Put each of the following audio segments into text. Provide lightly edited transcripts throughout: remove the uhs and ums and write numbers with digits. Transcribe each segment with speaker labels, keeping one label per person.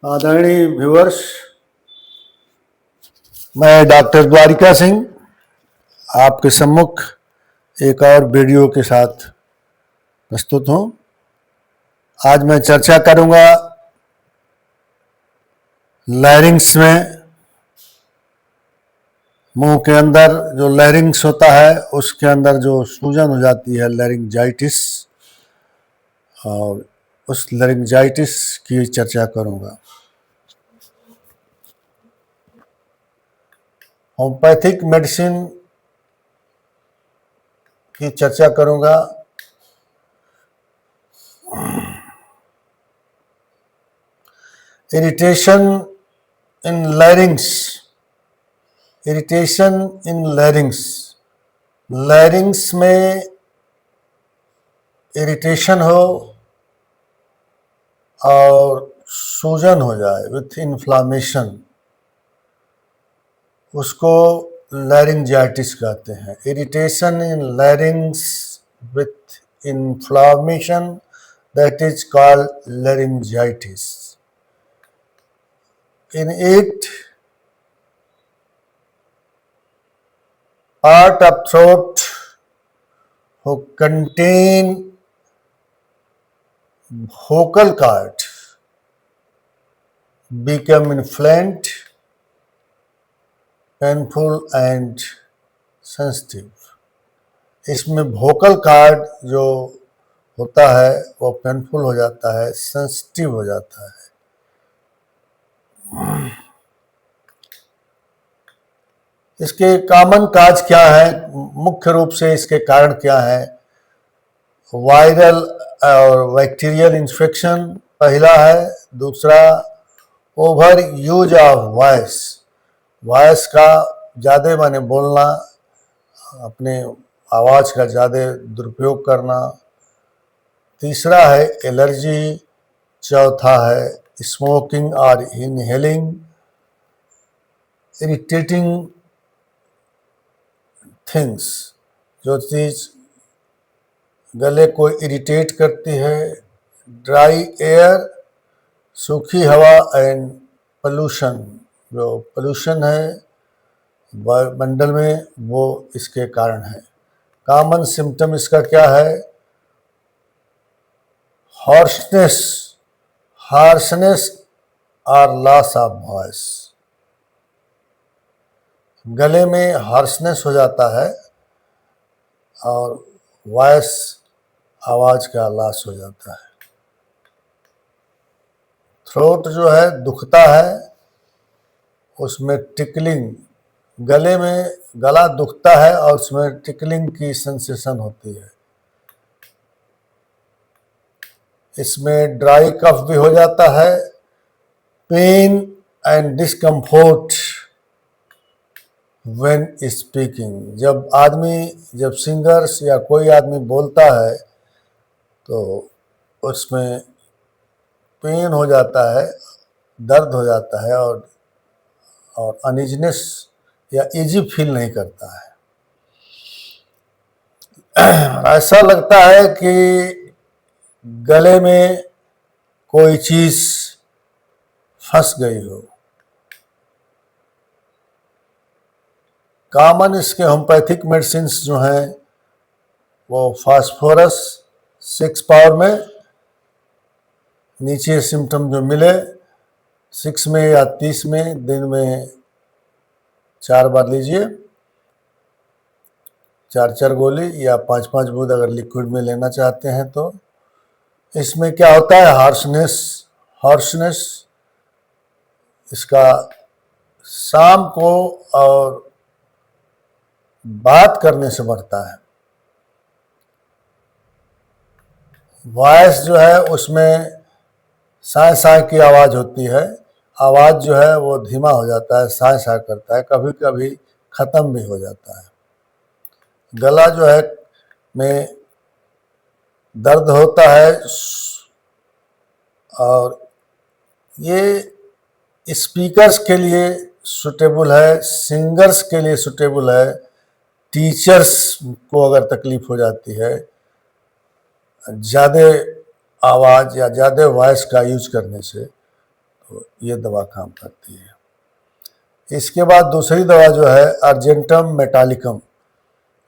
Speaker 1: आदरणीय व्यूअर्स, मैं डॉक्टर द्वारिका सिंह आपके सम्मुख एक और वीडियो के साथ प्रस्तुत हूँ। आज मैं चर्चा करूँगा लैरिंग्स में, मुंह के अंदर जो लैरिंग्स होता है उसके अंदर जो सूजन हो जाती है, लैरिंजाइटिस, और उस लैरिंजाइटिस की चर्चा करूँगा। होम्योपैथिक मेडिसिन की चर्चा करूँगा। इरिटेशन इन लैरिंग्स, इरिटेशन इन लैरिंग्स, लैरिंग्स में इरिटेशन हो और सूजन हो जाए विथ इन्फ्लामेशन, उसको लैरिंजाइटिस कहते हैं। Irritation in लैरिंग्स with inflammation, that is called laryngitis. In it, part of throat who contain vocal cord become inflamed, painful and sensitive. इसमें vocal cord जो होता है वो पेनफुल हो जाता है, सेंसिटिव हो जाता है। इसके कॉमन काज क्या है, मुख्य रूप से इसके कारण क्या है? वायरल और बैक्टीरियल इन्फेक्शन पहला है। दूसरा, over use of voice, voice का ज़्यादा माने बोलना, अपने आवाज़ का ज़्यादा दुरुपयोग करना। तीसरा है एलर्जी। चौथा है स्मोकिंग और इनहेलिंग इरिटेटिंग थिंग्स, जो चीज़ गले को इरिटेट करती है। ड्राई एयर, सूखी हवा एंड पोल्यूशन, जो पोल्यूशन है वायुमंडल में, वो इसके कारण है। कॉमन सिम्टम इसका क्या है? हार्शनेस और लॉस ऑफ वॉइस, गले में हार्शनेस हो जाता है और वॉइस, आवाज़ का लॉस हो जाता है। थ्रोट जो है दुखता है, उसमें टिकलिंग, गले में गला दुखता है और उसमें टिकलिंग की सेंसेशन होती है। इसमें ड्राई कफ भी हो जाता है। पेन एंड डिस्कम्फोर्ट व्हेन स्पीकिंग, जब सिंगर्स या कोई आदमी बोलता है तो उसमें पेन हो जाता है, दर्द हो जाता है और अनइजीनेस या इजी फील नहीं करता है। ऐसा लगता है कि गले में कोई चीज़ फंस गई हो। कॉमन इसके होम्योपैथिक मेडिसिन्स जो हैं वो फास्फोरस 6 पावर में, नीचे सिम्टम जो मिले 6 में या 30 में, दिन में 4 बार लीजिए, 4 गोली या 5 बूंद अगर लिक्विड में लेना चाहते हैं तो। इसमें क्या होता है? हार्शनेस इसका शाम को और बात करने से बढ़ता है। वॉइस जो है उसमें साय साय की आवाज़ होती है, आवाज़ जो है वो धीमा हो जाता है, साय साय करता है, कभी कभी ख़त्म भी हो जाता है। गला जो है में दर्द होता है और ये स्पीकर्स के लिए सुटेबल है, सिंगर्स के लिए सुटेबल है। टीचर्स को अगर तकलीफ़ हो जाती है ज़्यादा आवाज़ या ज़्यादा वॉइस का यूज करने से, तो ये दवा काम करती है। इसके बाद दूसरी दवा जो है अर्जेंटम मेटालिकम,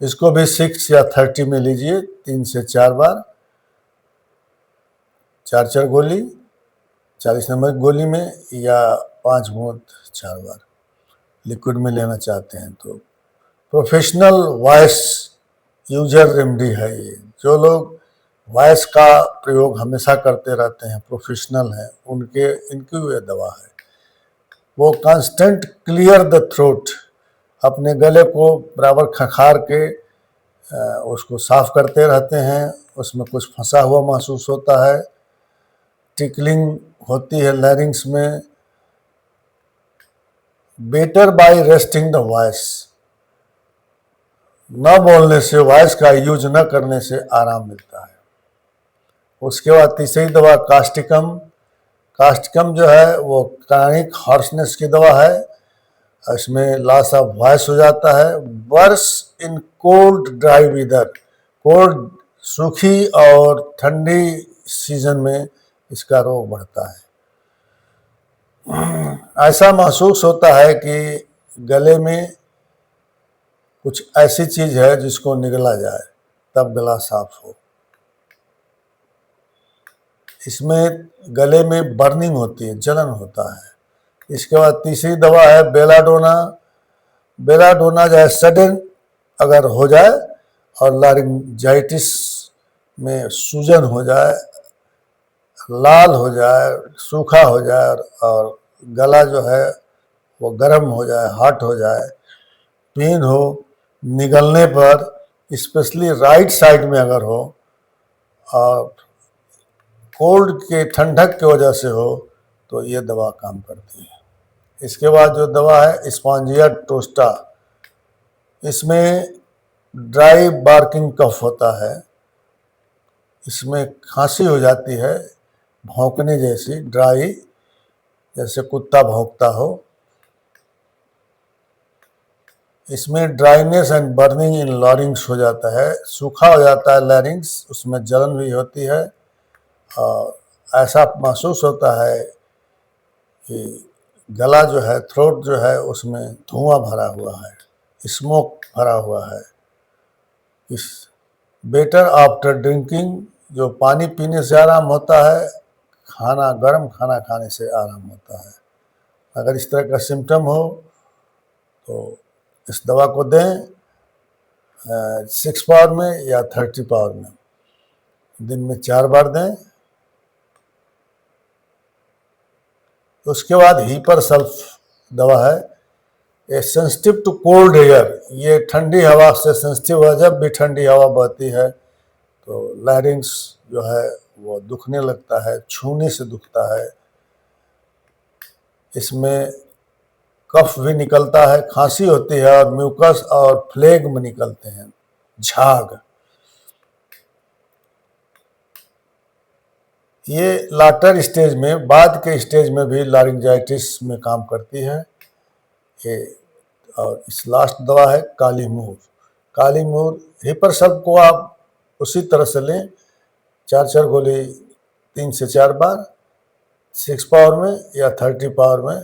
Speaker 1: इसको भी 6 या 30 में लीजिए, 3 से 4 बार, 4 गोली 40 नंबर गोली में, या 5 बूंद 4 बार लिक्विड में लेना चाहते हैं तो। प्रोफेशनल वॉइस यूजर रेमेडी है ये। जो लोग वॉइस का प्रयोग हमेशा करते रहते हैं, प्रोफेशनल हैं, इनकी ये दवा है। वो कांस्टेंट क्लियर द थ्रोट, अपने गले को बराबर खखार के उसको साफ करते रहते हैं। उसमें कुछ फंसा हुआ महसूस होता है, टिकलिंग होती है लैरिंग्स में। Better by resting the voice, न बोलने से, वॉइस का यूज न करने से आराम मिलता है। उसके बाद तीसरी दवा कास्टिकम। कास्टिकम जो है वो क्रॉनिक हॉर्सनेस की दवा है। इसमें लॉस ऑफ वॉइस हो जाता है। Worse in cold dry weather, cold सूखी और ठंडी सीजन में इसका रोग बढ़ता है। ऐसा महसूस होता है कि गले में कुछ ऐसी चीज है जिसको निगला जाए तब गला साफ हो। इसमें गले में बर्निंग होती है, जलन होता है। इसके बाद तीसरी दवा है बेलाडोना। बेलाडोना जो है सडन अगर हो जाए और लारिंजाइटिस में सूजन हो जाए, लाल हो जाए, सूखा हो जाए और गला जो है वो गर्म हो जाए, हॉट हो जाए, पेन हो निगलने पर, स्पेशली राइट साइड में अगर हो और कोल्ड के ठंडक की वजह से हो, तो ये दवा काम करती है। इसके बाद जो दवा है स्पॉन्जिया टोस्टा, इसमें ड्राई बार्किंग कफ होता है। इसमें खांसी हो जाती है, भौंकने जैसी, ड्राई, जैसे कुत्ता भौंकता हो। इसमें ड्राइनेस एंड बर्निंग इन लॉरिंग्स हो जाता है, सूखा हो जाता है लैरिंग्स, उसमें जलन भी होती है और ऐसा महसूस होता है कि गला जो है, थ्रोट जो है, उसमें धुआं भरा हुआ है, स्मोक भरा हुआ है। इस बेटर आफ्टर ड्रिंकिंग, जो पानी पीने से आराम होता है, खाना, गर्म खाना खाने से आराम होता है। अगर इस तरह का सिम्टम हो तो इस दवा को दें 6 पावर में या 30 पावर में, दिन में 4 बार दें। उसके बाद हीपर सल्फ दवा है, ये सेंसिटिव टू कोल्ड एयर, ये ठंडी हवा से सेंसिटिव है। जब भी ठंडी हवा बहती है तो लैरिंग्स जो है वो दुखने लगता है, छूने से दुखता है। इसमें कफ भी निकलता है, खांसी होती है और म्यूकस और फ्लेग्म निकलते हैं, झाग। ये लाटर स्टेज में, बाद के स्टेज में भी लारिंजाइटिस में काम करती है ये। और इस लास्ट दवा है काली मूर। काली मूर हीपर सल्फ को आप उसी तरह से लें, 4 गोली 3 से 4 बार, 6 पावर में या 30 पावर में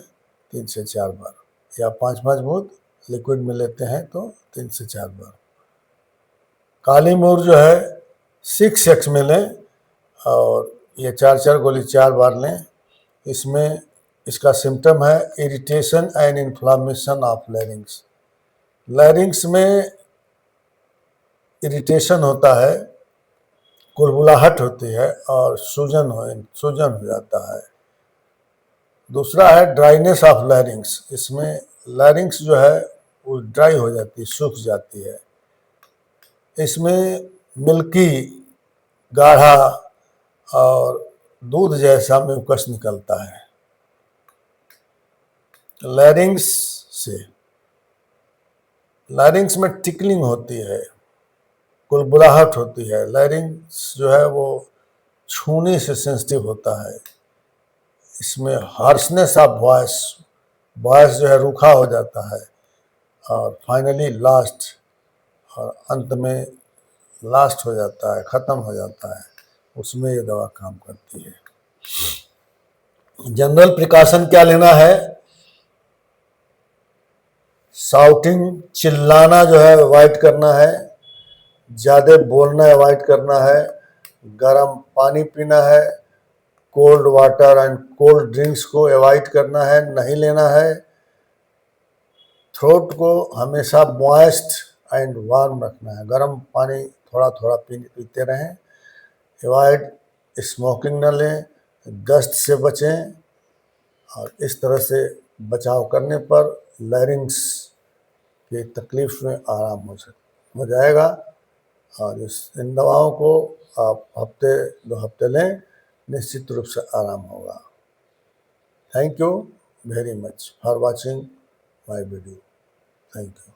Speaker 1: 3 से 4 बार, या 5 बूंद लिक्विड में लेते हैं तो 3 से 4 बार। काली मूर जो है 6x में लें और ये 4 गोली 4 बार लें। इसमें इसका सिम्टम है इरिटेशन एंड इन्फ्लामेशन ऑफ लैरिंग्स। लैरिंग्स में इरिटेशन होता है, कुलबुलाहट होती है और सूजन हो जाता है। दूसरा है ड्राइनेस ऑफ लैरिंग्स, इसमें लैरिंग्स जो है वो ड्राई हो जाती है, सूख जाती है। इसमें मिल्की, गाढ़ा और दूध जैसा म्यूकस निकलता है लैरिंग्स से। लैरिंग्स में टिकलिंग होती है, कुलबुलाहट होती है। लैरिंग्स जो है वो छूने से सेंसिटिव होता है। इसमें हार्शनेस ऑफ वॉइस, वॉइस जो है रूखा हो जाता है। और फाइनली लास्ट, और अंत में लास्ट हो जाता है, ख़त्म हो जाता है, उसमें ये दवा काम करती है। जनरल प्रिकॉशन क्या लेना है? शाउटिंग, चिल्लाना जो है अवॉइड करना है, ज़्यादा बोलना अवॉइड करना है, गर्म पानी पीना है, cold water and cold drinks को अवॉइड करना है, नहीं लेना है। थ्रोट को हमेशा मॉइस्ट एंड वार्म रखना है, गर्म पानी थोड़ा थोड़ा पीते रहें। अवॉइड स्मोकिंग न लें, डस्ट से बचें, और इस तरह से बचाव करने पर लैरिंग्स की तकलीफ में आराम हो जाएगा। और इन दवाओं को आप हफ्ते 2 हफ्ते लें, निश्चित रूप से आराम होगा। Thank you very much for watching my video. Thank you.